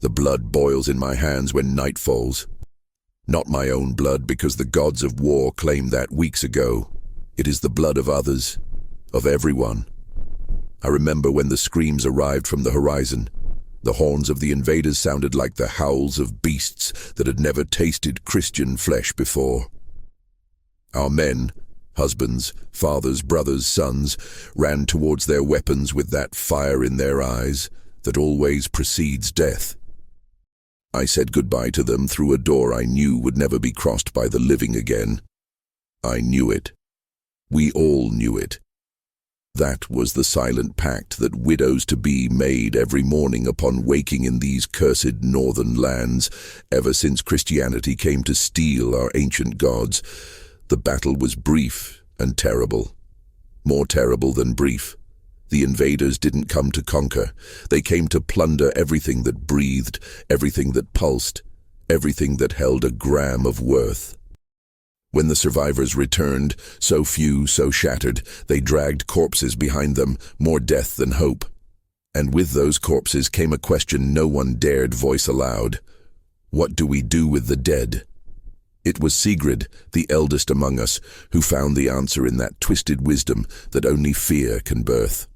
The blood boils in my hands when night falls. Not my own blood, because the gods of war claimed that weeks ago. It is the blood of others, of everyone. I remember when the screams arrived from the horizon. The horns of the invaders sounded like the howls of beasts that had never tasted Christian flesh before. Our men, husbands, fathers, brothers, sons, ran towards their weapons with that fire in their eyes that always precedes death. I said goodbye to them through a door I knew would never be crossed by the living again. I knew it. We all knew it. That was the silent pact that widows-to-be made every morning upon waking in these cursed northern lands, ever since Christianity came to steal our ancient gods. The battle was brief and terrible. More terrible than brief. The invaders didn't come to conquer. They came to plunder everything that breathed, everything that pulsed, everything that held a gram of worth. When the survivors returned, so few, so shattered, they dragged corpses behind them, more death than hope. And with those corpses came a question no one dared voice aloud. What do we do with the dead? It was Sigrid, the eldest among us, who found the answer in that twisted wisdom that only fear can birth.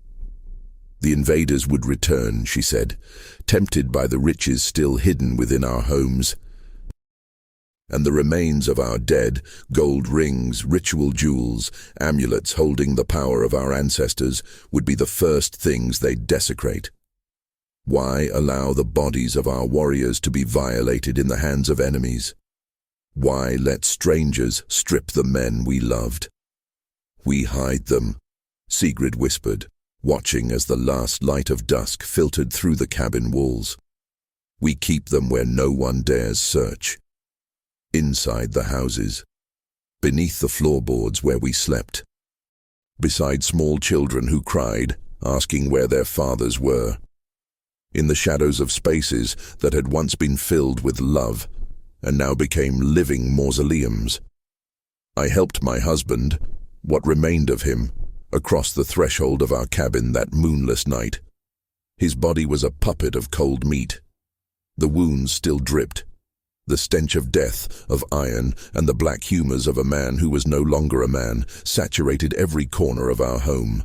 The invaders would return, she said, tempted by the riches still hidden within our homes. And the remains of our dead, gold rings, ritual jewels, amulets holding the power of our ancestors, would be the first things they'd desecrate. Why allow the bodies of our warriors to be violated in the hands of enemies? Why let strangers strip the men we loved? We hide them, Sigrid whispered, watching as the last light of dusk filtered through the cabin walls. We keep them where no one dares search. Inside the houses, beneath the floorboards where we slept, beside small children who cried, asking where their fathers were, in the shadows of spaces that had once been filled with love and now became living mausoleums. I helped my husband, what remained of him, across the threshold of our cabin that moonless night. His body was a puppet of cold meat. The wounds still dripped. The stench of death, of iron, and the black humors of a man who was no longer a man saturated every corner of our home.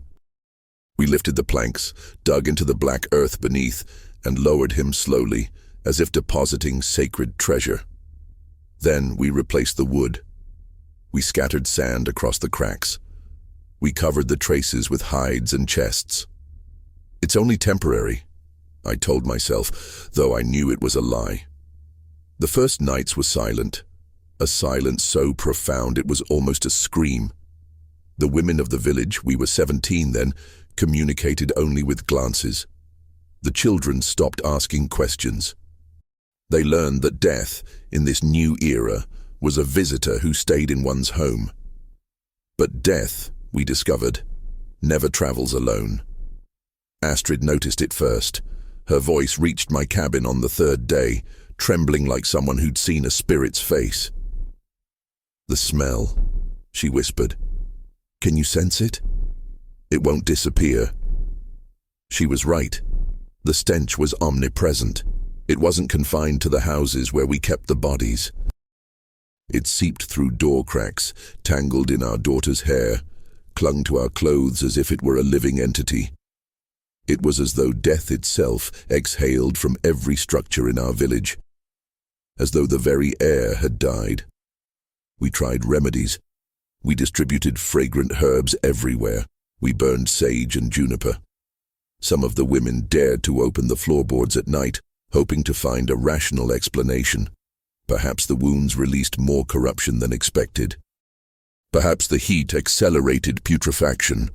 We lifted the planks, dug into the black earth beneath, and lowered him slowly, as if depositing sacred treasure. Then we replaced the wood. We scattered sand across the cracks. We covered the traces with hides and chests. It's only temporary, I told myself, though I knew it was a lie. The first nights were silent, a silence so profound it was almost a scream. The women of the village, we were 17 then, communicated only with glances. The children stopped asking questions. They learned that death, in this new era, was a visitor who stayed in one's home. But death, we discovered, never travels alone. Astrid noticed it first. Her voice reached my cabin on the third day, trembling like someone who'd seen a spirit's face. "The smell," she whispered. "Can you sense it? It won't disappear." She was right. The stench was omnipresent. It wasn't confined to the houses where we kept the bodies. It seeped through door cracks, tangled in our daughter's hair, clung to our clothes as if it were a living entity. It was as though death itself exhaled from every structure in our village, as though the very air had died. We tried remedies. We distributed fragrant herbs everywhere. We burned sage and juniper. Some of the women dared to open the floorboards at night, hoping to find a rational explanation. Perhaps the wounds released more corruption than expected. Perhaps the heat accelerated putrefaction.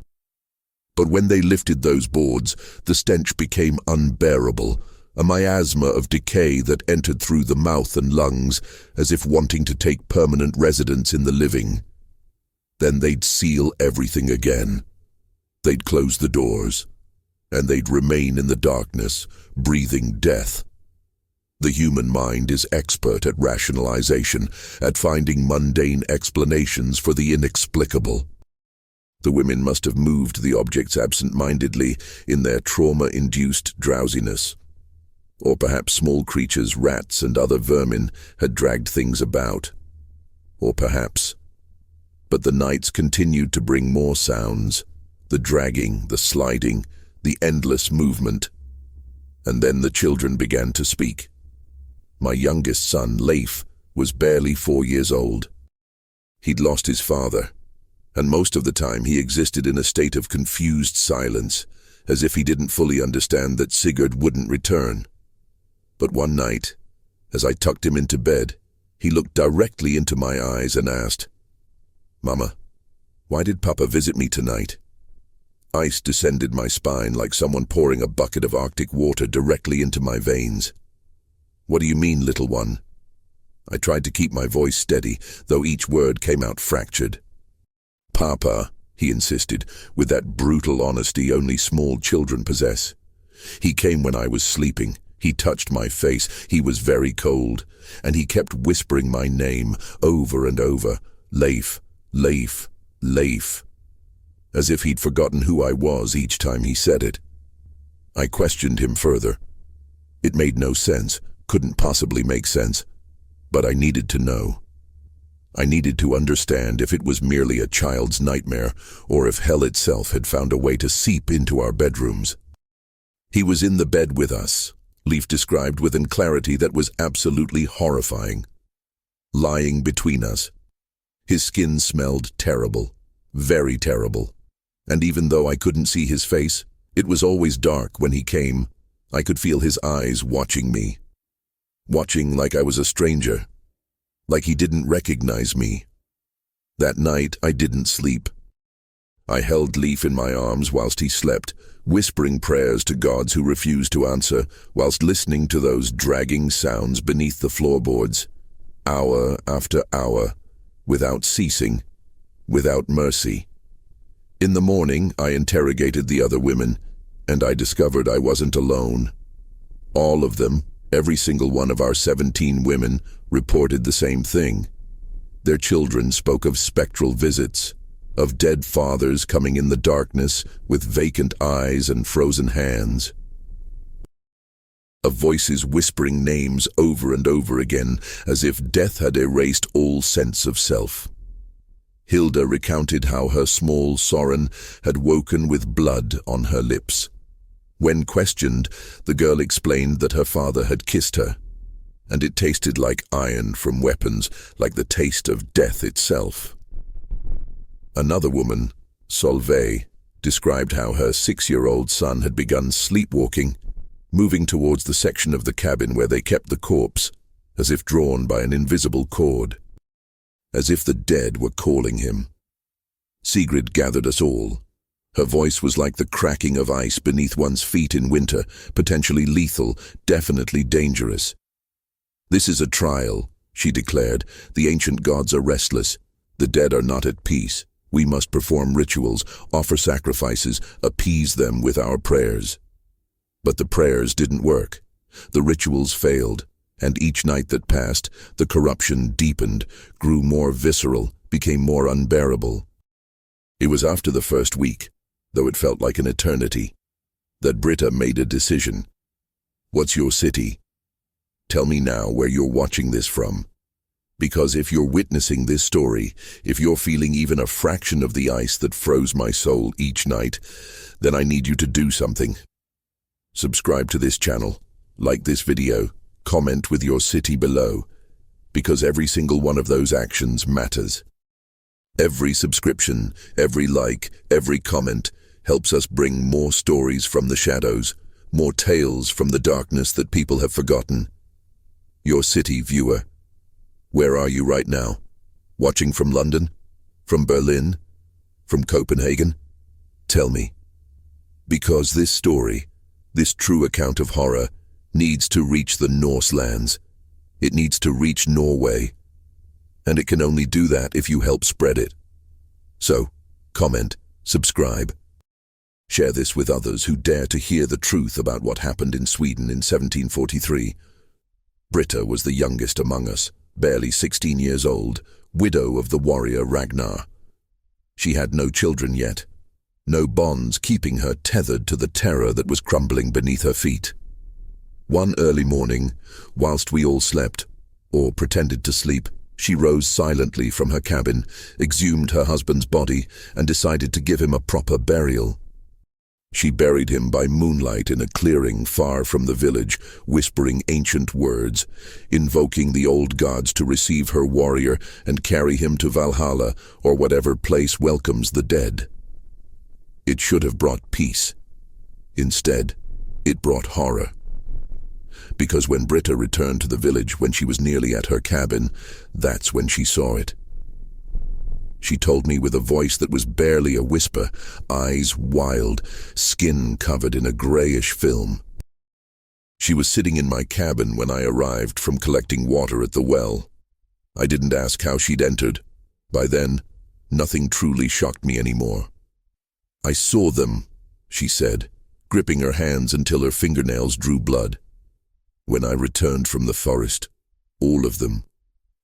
But when they lifted those boards, the stench became unbearable, a miasma of decay that entered through the mouth and lungs, as if wanting to take permanent residence in the living. Then they'd seal everything again. They'd close the doors, and they'd remain in the darkness, breathing death. The human mind is expert at rationalization, at finding mundane explanations for the inexplicable. The women must have moved the objects absent-mindedly in their trauma-induced drowsiness. Or perhaps small creatures, rats and other vermin, had dragged things about. Or perhaps. But the nights continued to bring more sounds, the dragging, the sliding, the endless movement. And then the children began to speak. My youngest son, Leif, was barely 4 years old. He'd lost his father, and most of the time he existed in a state of confused silence, as if he didn't fully understand that Sigurd wouldn't return. But one night, as I tucked him into bed, he looked directly into my eyes and asked, "Mama, why did Papa visit me tonight?" Ice descended my spine like someone pouring a bucket of Arctic water directly into my veins. "What do you mean, little one?" I tried to keep my voice steady, though each word came out fractured. "Papa," he insisted, with that brutal honesty only small children possess. "He came when I was sleeping. He touched my face. He was very cold. And he kept whispering my name over and over. Leif, Leif, Leif. As if he'd forgotten who I was each time he said it. I questioned him further. It made no sense, couldn't possibly make sense. But I needed to know. I needed to understand if it was merely a child's nightmare, or if hell itself had found a way to seep into our bedrooms. He was in the bed with us, Leif described with a clarity that was absolutely horrifying. Lying between us. His skin smelled terrible, very terrible. And even though I couldn't see his face, it was always dark when he came. I could feel his eyes watching me. Watching like I was a stranger. Like he didn't recognize me. That night I didn't sleep. I held Leif in my arms whilst he slept, whispering prayers to gods who refused to answer, whilst listening to those dragging sounds beneath the floorboards, hour after hour, without ceasing, without mercy. In the morning, I interrogated the other women, and I discovered I wasn't alone. All of them, every single one of our 17 women, reported the same thing. Their children spoke of spectral visits, of dead fathers coming in the darkness with vacant eyes and frozen hands. Of voices whispering names over and over again, as if death had erased all sense of self. Hilda recounted how her small Soren had woken with blood on her lips. When questioned, the girl explained that her father had kissed her, and it tasted like iron from weapons, like the taste of death itself. Another woman, Solveig, described how her 6-year-old son had begun sleepwalking, moving towards the section of the cabin where they kept the corpse, as if drawn by an invisible cord, as if the dead were calling him. Sigrid gathered us all. Her voice was like the cracking of ice beneath one's feet in winter, potentially lethal, definitely dangerous. "This is a trial," she declared. "The ancient gods are restless. The dead are not at peace. We must perform rituals, offer sacrifices, appease them with our prayers." But the prayers didn't work. The rituals failed, and each night that passed, the corruption deepened, grew more visceral, became more unbearable. It was after the first week, though it felt like an eternity, that Britta made a decision. "What's your city? Tell me now where you're watching this from. Because if you're witnessing this story, if you're feeling even a fraction of the ice that froze my soul each night, then I need you to do something. Subscribe to this channel, like this video, comment with your city below, because every single one of those actions matters. Every subscription, every like, every comment helps us bring more stories from the shadows, more tales from the darkness that people have forgotten. Your city viewer. Where are you right now? Watching from London? From Berlin? From Copenhagen? Tell me. Because this story, this true account of horror, needs to reach the Norse lands. It needs to reach Norway. And it can only do that if you help spread it. So, comment, subscribe. Share this with others who dare to hear the truth about what happened in Sweden in 1743. Britta was the youngest among us, barely 16 years old, widow of the warrior Ragnar. She had no children yet, no bonds keeping her tethered to the terror that was crumbling beneath her feet. One early morning, whilst we all slept, or pretended to sleep, she rose silently from her cabin, exhumed her husband's body, and decided to give him a proper burial. She buried him by moonlight in a clearing far from the village, whispering ancient words, invoking the old gods to receive her warrior and carry him to Valhalla or whatever place welcomes the dead. It should have brought peace. Instead, it brought horror. Because when Britta returned to the village when she was nearly at her cabin, that's when she saw it. She told me with a voice that was barely a whisper, eyes wild, skin covered in a grayish film. She was sitting in my cabin when I arrived from collecting water at the well. I didn't ask how she'd entered. By then, nothing truly shocked me anymore. "I saw them," she said, gripping her hands until her fingernails drew blood. "When I returned from the forest, all of them,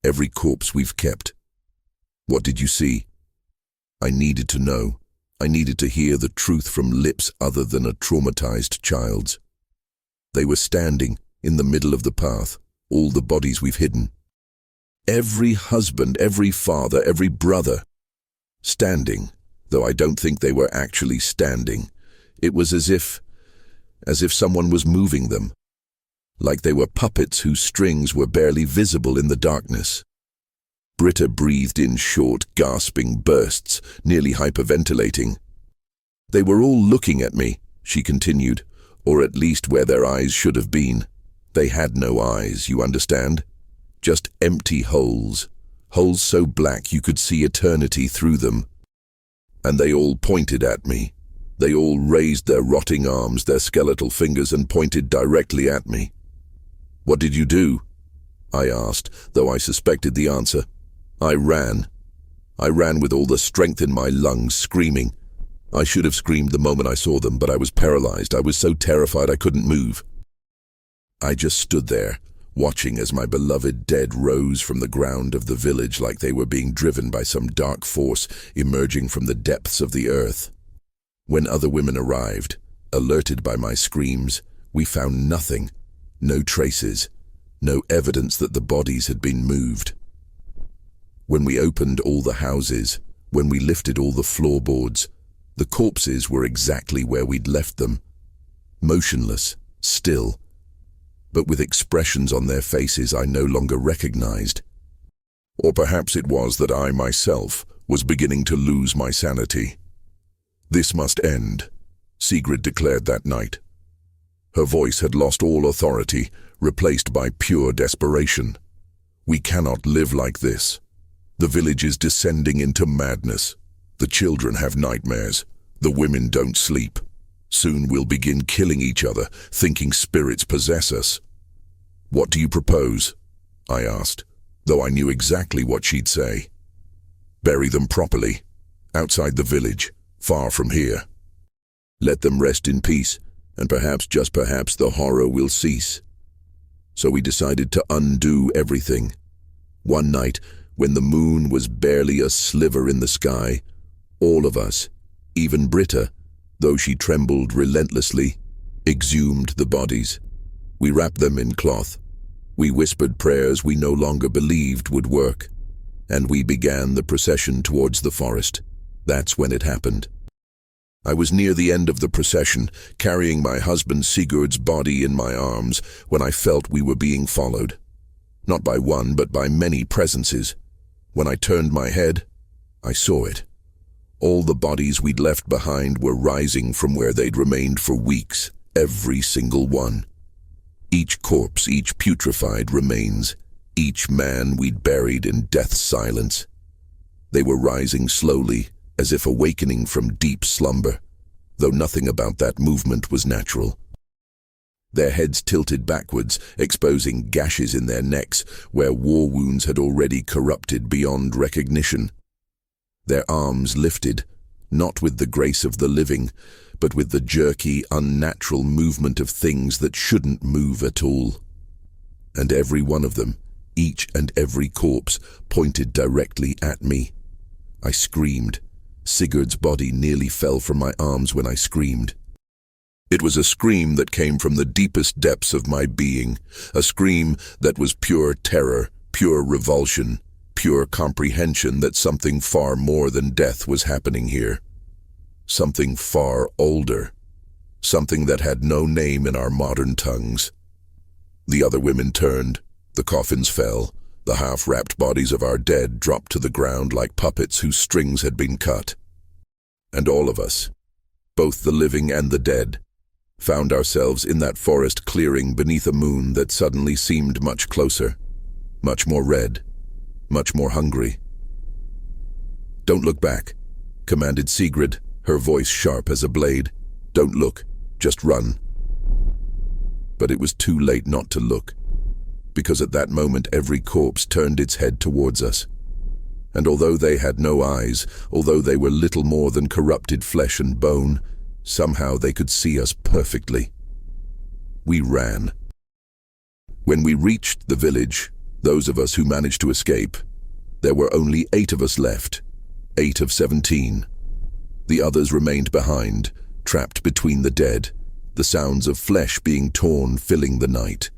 every corpse we've kept." "What did you see?" I needed to know. I needed to hear the truth from lips other than a traumatized child's. They were standing in the middle of the path, all the bodies we've hidden. Every husband, every father, every brother. Standing, though I don't think they were actually standing. It was as if someone was moving them. Like they were puppets whose strings were barely visible in the darkness. Britta breathed in short, gasping bursts, nearly hyperventilating. "They were all looking at me," she continued, "or at least where their eyes should have been. They had no eyes, you understand? Just empty holes. Holes so black you could see eternity through them. And they all pointed at me. They all raised their rotting arms, their skeletal fingers, and pointed directly at me." "What did you do?" I asked, though I suspected the answer. I ran. I ran with all the strength in my lungs, screaming. I should have screamed the moment I saw them, but I was paralyzed. I was so terrified I couldn't move. I just stood there, watching as my beloved dead rose from the ground of the village like they were being driven by some dark force emerging from the depths of the earth. When other women arrived, alerted by my screams, we found nothing, no traces, no evidence that the bodies had been moved. When we opened all the houses, when we lifted all the floorboards, the corpses were exactly where we'd left them. Motionless, still, but with expressions on their faces I no longer recognized. Or perhaps it was that I myself was beginning to lose my sanity. "This must end," Sigrid declared that night. Her voice had lost all authority, replaced by pure desperation. "We cannot live like this. The village is descending into madness. The children have nightmares. The women don't sleep. Soon we'll begin killing each other, thinking spirits possess us." "What do you propose?" I asked, though I knew exactly what she'd say. "Bury them properly, outside the village, far from here. Let them rest in peace, and perhaps, just perhaps, the horror will cease." So we decided to undo everything. One night, when the moon was barely a sliver in the sky, all of us, even Britta, though she trembled relentlessly, exhumed the bodies. We wrapped them in cloth. We whispered prayers we no longer believed would work. And we began the procession towards the forest. That's when it happened. I was near the end of the procession, carrying my husband Sigurd's body in my arms, when I felt we were being followed. Not by one, but by many presences. When I turned my head, I saw it. All the bodies we'd left behind were rising from where they'd remained for weeks, every single one. Each corpse, each putrefied remains, each man we'd buried in death's silence. They were rising slowly, as if awakening from deep slumber, though nothing about that movement was natural. Their heads tilted backwards, exposing gashes in their necks where war wounds had already corrupted beyond recognition. Their arms lifted, not with the grace of the living, but with the jerky, unnatural movement of things that shouldn't move at all. And every one of them, each and every corpse, pointed directly at me. I screamed. Sigurd's body nearly fell from my arms when I screamed. It was a scream that came from the deepest depths of my being, a scream that was pure terror, pure revulsion, pure comprehension that something far more than death was happening here. Something far older, something that had no name in our modern tongues. The other women turned, the coffins fell, the half-wrapped bodies of our dead dropped to the ground like puppets whose strings had been cut. And all of us, both the living and the dead, found ourselves in that forest clearing beneath a moon that suddenly seemed much closer, much more red, much more hungry. "Don't look back," commanded Sigrid, her voice sharp as a blade. "Don't look, just run." But it was too late not to look, because at that moment every corpse turned its head towards us. And although they had no eyes, although they were little more than corrupted flesh and bone, somehow they could see us perfectly. We ran. When we reached the village, those of us who managed to escape, there were only 8 of us left, 8 of 17. The others remained behind, trapped between the dead, the sounds of flesh being torn filling the night.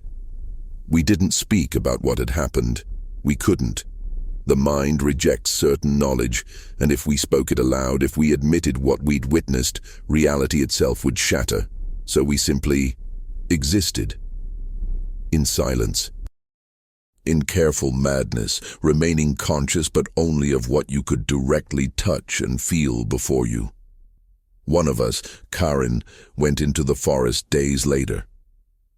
We didn't speak about what had happened. We couldn't. The mind rejects certain knowledge, and if we spoke it aloud, if we admitted what we'd witnessed, reality itself would shatter. So we simply existed. In silence. In careful madness, remaining conscious but only of what you could directly touch and feel before you. One of us, Karin, went into the forest days later.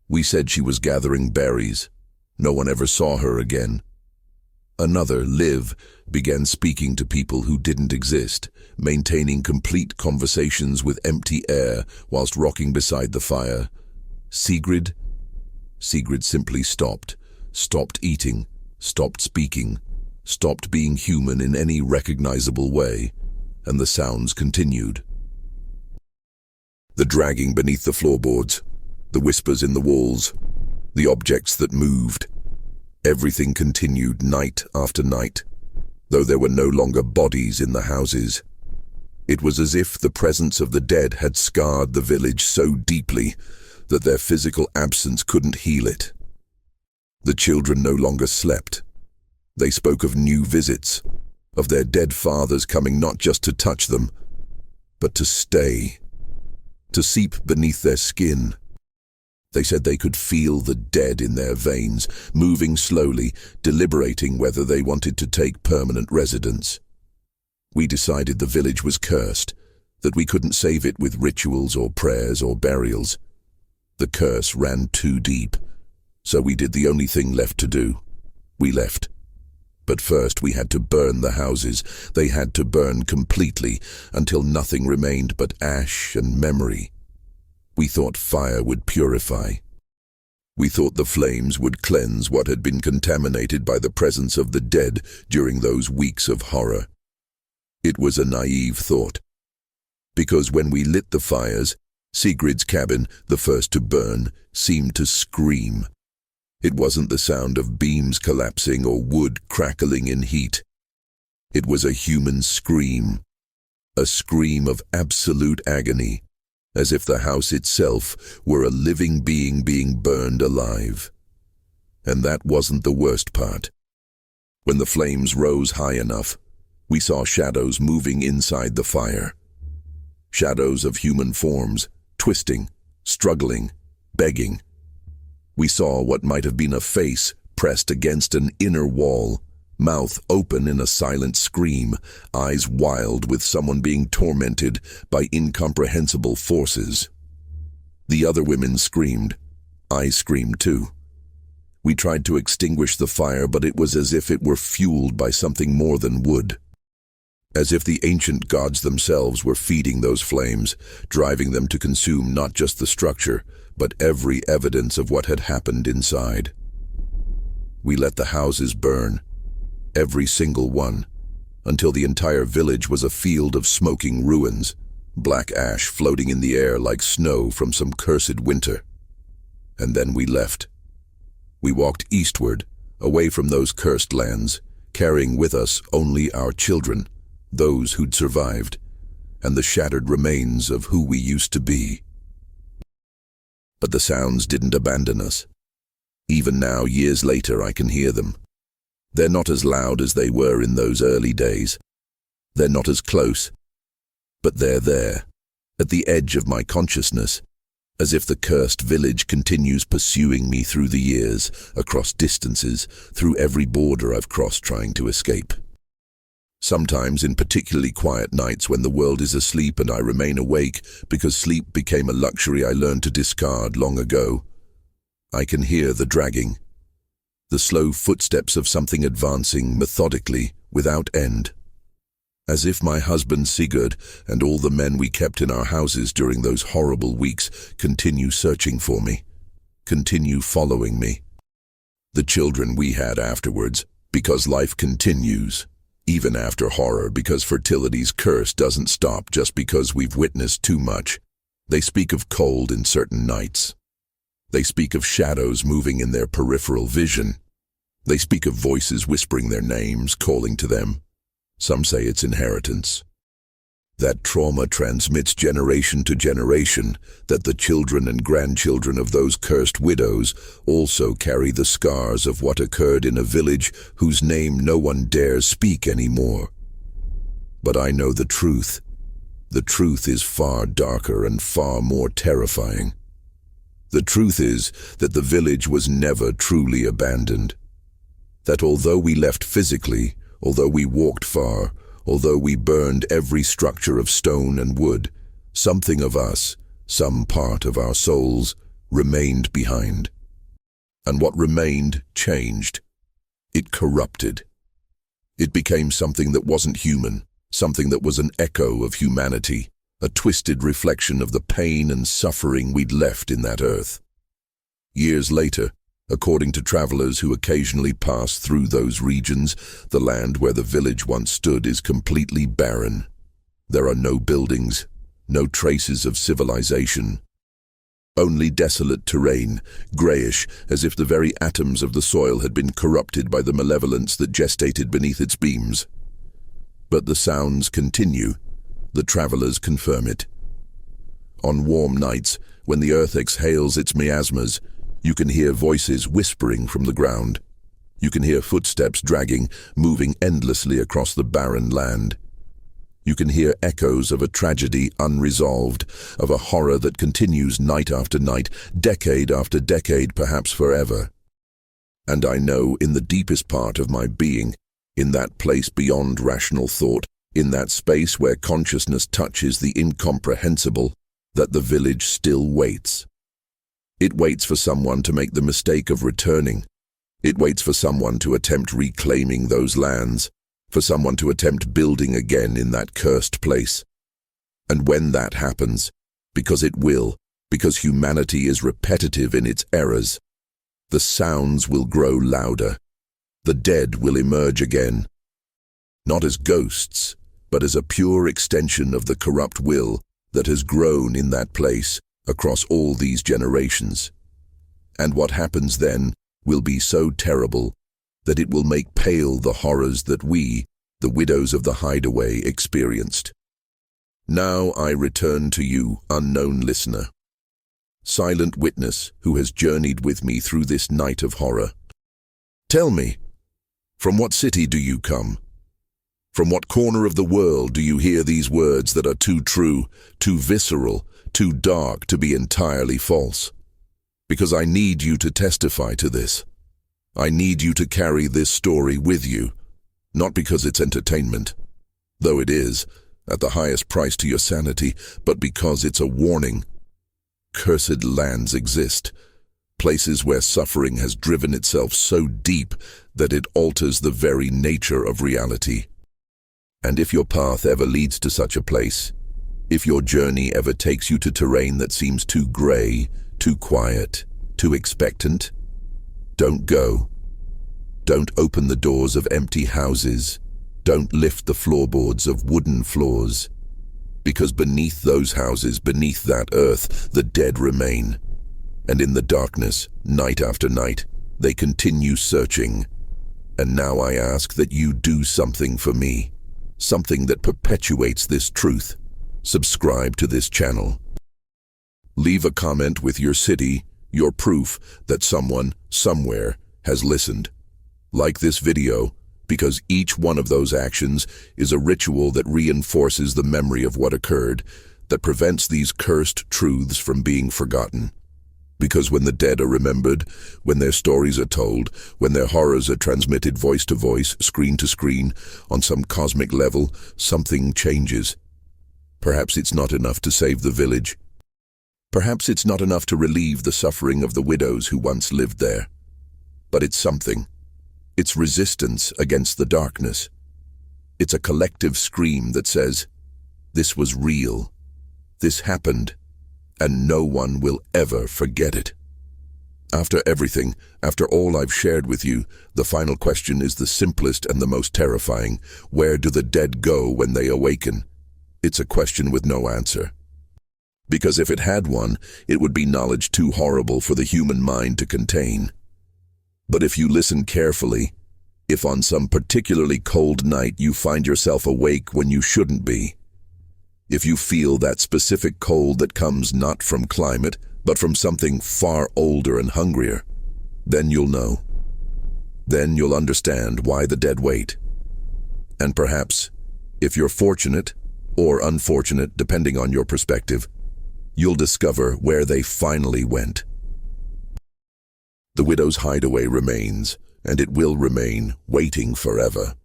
We said she was gathering berries. No one ever saw her again. Another, Liv, began speaking to people who didn't exist, maintaining complete conversations with empty air whilst rocking beside the fire. Sigrid simply stopped eating, stopped speaking, stopped being human in any recognizable way, and the sounds continued. The dragging beneath the floorboards, the whispers in the walls, the objects that moved. Everything continued night after night, though there were no longer bodies in the houses. It was as if the presence of the dead had scarred the village so deeply that their physical absence couldn't heal it. The children no longer slept. They spoke of new visits, of their dead fathers coming not just to touch them, but to stay, to seep beneath their skin. They said they could feel the dead in their veins, moving slowly, deliberating whether they wanted to take permanent residence. We decided the village was cursed, that we couldn't save it with rituals or prayers or burials. The curse ran too deep, so we did the only thing left to do. We left. But first we had to burn the houses. They had to burn completely, until nothing remained but ash and memory. We thought fire would purify. We thought the flames would cleanse what had been contaminated by the presence of the dead during those weeks of horror. It was a naive thought. Because when we lit the fires, Sigrid's cabin, the first to burn, seemed to scream. It wasn't the sound of beams collapsing or wood crackling in heat. It was a human scream, a scream of absolute agony, as if the house itself were a living being being burned alive. And that wasn't the worst part. When the flames rose high enough, we saw shadows moving inside the fire. Shadows of human forms, twisting, struggling, begging. We saw what might have been a face pressed against an inner wall, mouth open in a silent scream, eyes wild with someone being tormented by incomprehensible forces. The other women screamed. I screamed too. We tried to extinguish the fire, but it was as if it were fueled by something more than wood. As if the ancient gods themselves were feeding those flames, driving them to consume not just the structure, but every evidence of what had happened inside. We let the houses burn, every single one, until the entire village was a field of smoking ruins, black ash floating in the air like snow from some cursed winter. And then we left. We walked eastward, away from those cursed lands, carrying with us only our children, those who'd survived, and the shattered remains of who we used to be. But the sounds didn't abandon us. Even now, years later, I can hear them. They're not as loud as they were in those early days. They're not as close. But they're there, at the edge of my consciousness, as if the cursed village continues pursuing me through the years, across distances, through every border I've crossed trying to escape. Sometimes, in particularly quiet nights when the world is asleep and I remain awake because sleep became a luxury I learned to discard long ago, I can hear the dragging, the slow footsteps of something advancing methodically, without end. As if my husband Sigurd and all the men we kept in our houses during those horrible weeks continue searching for me, continue following me. The children we had afterwards, because life continues, even after horror, because fertility's curse doesn't stop just because we've witnessed too much. They speak of cold in certain nights. They speak of shadows moving in their peripheral vision. They speak of voices whispering their names, calling to them. Some say it's inheritance. That trauma transmits generation to generation, that the children and grandchildren of those cursed widows also carry the scars of what occurred in a village whose name no one dares speak anymore. But I know the truth. The truth is far darker and far more terrifying. The truth is that the village was never truly abandoned. That although we left physically, although we walked far, although we burned every structure of stone and wood, something of us, some part of our souls, remained behind. And what remained changed. It corrupted. It became something that wasn't human, something that was an echo of humanity, a twisted reflection of the pain and suffering we'd left in that earth. Years later, according to travelers who occasionally pass through those regions, the land where the village once stood is completely barren. There are no buildings, no traces of civilization. Only desolate terrain, greyish, as if the very atoms of the soil had been corrupted by the malevolence that gestated beneath its beams. But the sounds continue. The travelers confirm it. On warm nights, when the earth exhales its miasmas, you can hear voices whispering from the ground. You can hear footsteps dragging, moving endlessly across the barren land. You can hear echoes of a tragedy unresolved, of a horror that continues night after night, decade after decade, perhaps forever. And I know in the deepest part of my being, in that place beyond rational thought, in that space where consciousness touches the incomprehensible, that the village still waits. It waits for someone to make the mistake of returning. It waits for someone to attempt reclaiming those lands, for someone to attempt building again in that cursed place. And when that happens, because it will, because humanity is repetitive in its errors, the sounds will grow louder. The dead will emerge again, not as ghosts, but as a pure extension of the corrupt will that has grown in that place across all these generations. And what happens then will be so terrible that it will make pale the horrors that we, the widows of the hideaway, experienced. Now I return to you, unknown listener, silent witness who has journeyed with me through this night of horror. Tell me, from what city do you come? From what corner of the world do you hear these words that are too true, too visceral, too dark to be entirely false? Because I need you to testify to this. I need you to carry this story with you, not because it's entertainment, though it is, at the highest price to your sanity, but because it's a warning. Cursed lands exist, places where suffering has driven itself so deep that it alters the very nature of reality. And if your path ever leads to such a place, if your journey ever takes you to terrain that seems too grey, too quiet, too expectant, don't go. Don't open the doors of empty houses. Don't lift the floorboards of wooden floors. Because beneath those houses, beneath that earth, the dead remain. And in the darkness, night after night, they continue searching. And now I ask that you do something for me. Something that perpetuates this truth. Subscribe to this channel. Leave a comment with your city, your proof that someone, somewhere, has listened. Like this video, because each one of those actions is a ritual that reinforces the memory of what occurred, that prevents these cursed truths from being forgotten. Because when the dead are remembered, when their stories are told, when their horrors are transmitted voice to voice, screen to screen, on some cosmic level, something changes. Perhaps it's not enough to save the village. Perhaps it's not enough to relieve the suffering of the widows who once lived there. But it's something. It's resistance against the darkness. It's a collective scream that says, "This was real. This happened. And no one will ever forget it." After everything, after all I've shared with you, the final question is the simplest and the most terrifying. Where do the dead go when they awaken? It's a question with no answer. Because if it had one, it would be knowledge too horrible for the human mind to contain. But if you listen carefully, if on some particularly cold night you find yourself awake when you shouldn't be, if you feel that specific cold that comes not from climate, but from something far older and hungrier, then you'll know. Then you'll understand why the dead wait. And perhaps, if you're fortunate, or unfortunate depending on your perspective, you'll discover where they finally went. The widow's hideaway remains, and it will remain, waiting forever.